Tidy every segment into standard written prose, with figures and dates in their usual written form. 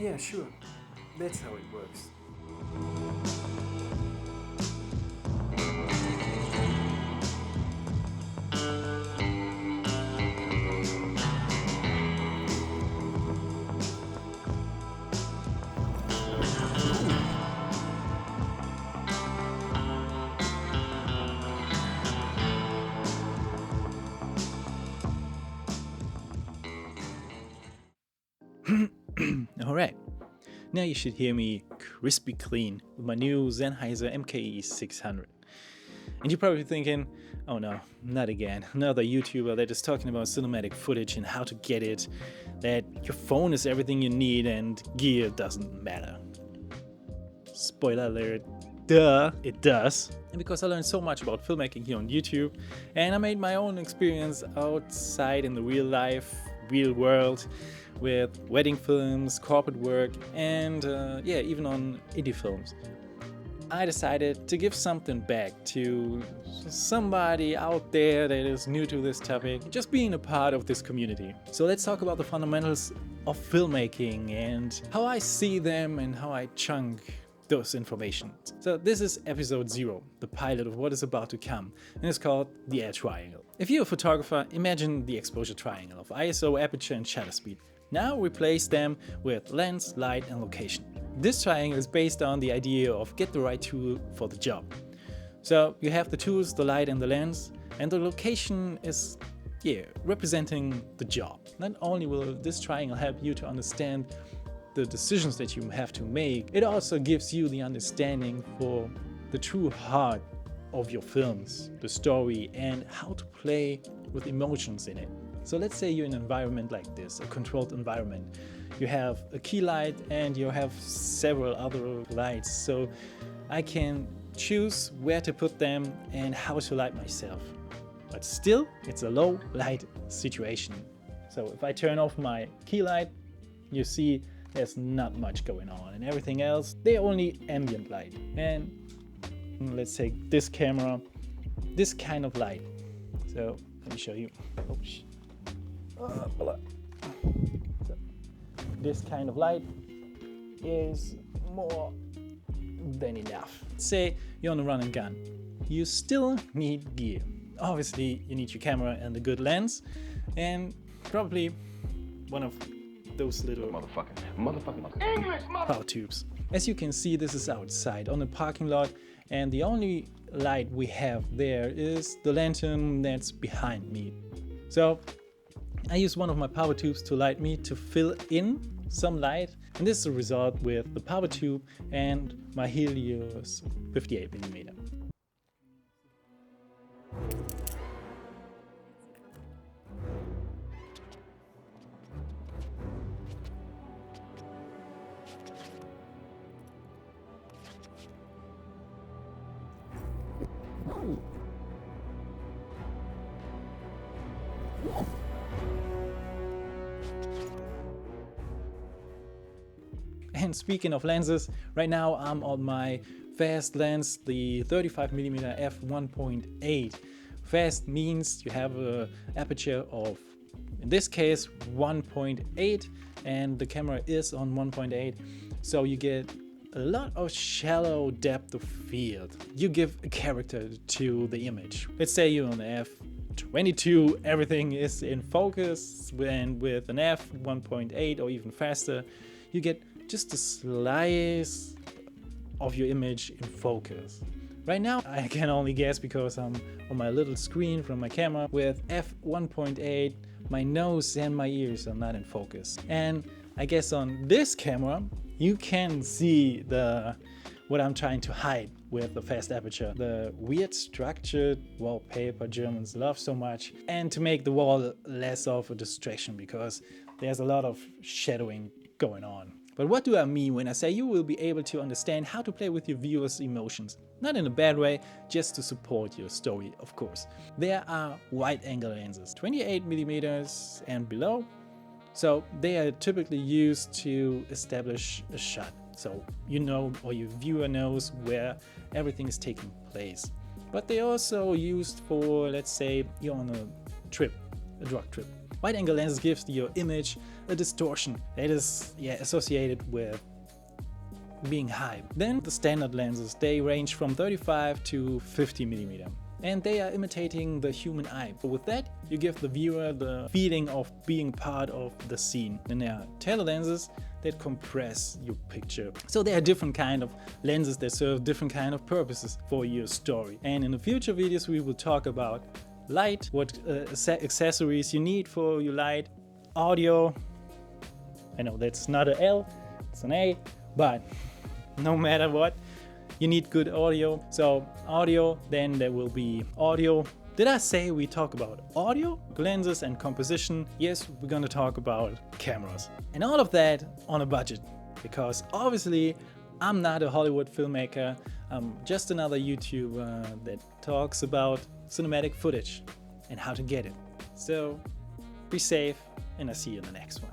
yeah, sure. That's how it works. Alright, now you should hear me crispy clean with my new Sennheiser MKE 600. And you're probably thinking, oh no, not again, another YouTuber that is talking about cinematic footage and how to get it, that your phone is everything you need and gear doesn't matter. Spoiler alert, duh, it does. And because I learned so much about filmmaking here on YouTube, and I made my own experience outside in the real life, real world, with wedding films, corporate work, and yeah, even on indie films, I decided to give something back to somebody out there that is new to this topic, just being a part of this community. So let's talk about the fundamentals of filmmaking and how I see them and how I chunk those information. So this is episode 0, the pilot of what is about to come, and it's called the L triangle. If you're a photographer, imagine the exposure triangle of ISO, aperture, and shutter speed. Now replace them with lens, light, and location. This triangle is based on the idea of get the right tool for the job. So you have the tools, the light, and the lens, and the location is representing the job. Not only will this triangle help you to understand the decisions that you have to make, it also gives you the understanding for the true heart of your films, the story, and how to play with emotions in it. So let's say you're in an environment like this, a controlled environment. You have a key light and you have several other lights. So I can choose where to put them and how to light myself. But still, it's a low light situation. So if I turn off my key light, you see there's not much going on, and everything else, they're only ambient light. And let's take this camera, this kind of light. So let me show you. So, this kind of light is more than enough. Say you're on a run and gun. You still need gear. Obviously, you need your camera and a good lens, and probably one of those little power tubes. As you can see, this is outside on a parking lot, and the only light we have there is the lantern that's behind me. So I use one of my power tubes to light me to fill in some light, and this is the result with the power tube and my Helios 58mm. And speaking of lenses, right now I'm on my fast lens, the 35mm f1.8. Fast means you have an aperture of, in this case, 1.8, and the camera is on 1.8, so you get a lot of shallow depth of field. You give a character to the image. Let's say you're on f22, everything is in focus, and with an f1.8 or even faster, you get just a slice of your image in focus. Right now I can only guess because I'm on my little screen from my camera. With f1.8, my nose and my ears are not in focus. And I guess on this camera you can see what I'm trying to hide with the fast aperture. The weird structured wallpaper Germans love so much, and to make the wall less of a distraction because there's a lot of shadowing going on. But what do I mean when I say you will be able to understand how to play with your viewers' emotions? Not in a bad way, just to support your story, of course. There are wide-angle lenses, 28mm and below. So they are typically used to establish a shot. So you know, or your viewer knows where everything is taking place. But they're also used for, let's say, you're on a trip, a drug trip. Wide-angle lenses gives your image a distortion that is associated with being high. Then the standard lenses, they range from 35 to 50 millimeter. And they are imitating the human eye. But with that, you give the viewer the feeling of being part of the scene. Then there are telelenses that compress your picture. So there are different kind of lenses that serve different kind of purposes for your story. And in the future videos, we will talk about light, what accessories you need for your light, audio. I know that's not an L, it's an A, but no matter what, you need good audio. So audio, then there will be audio. Did I say we talk about audio, lenses and composition? Yes, we're gonna talk about cameras. And all of that on a budget, because obviously I'm not a Hollywood filmmaker. I'm just another YouTuber that talks about cinematic footage and how to get it. So be safe, and I'll see you in the next one.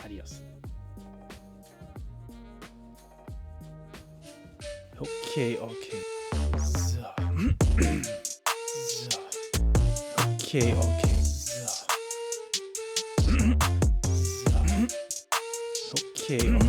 Adios. Okay. So. Okay. So. Okay.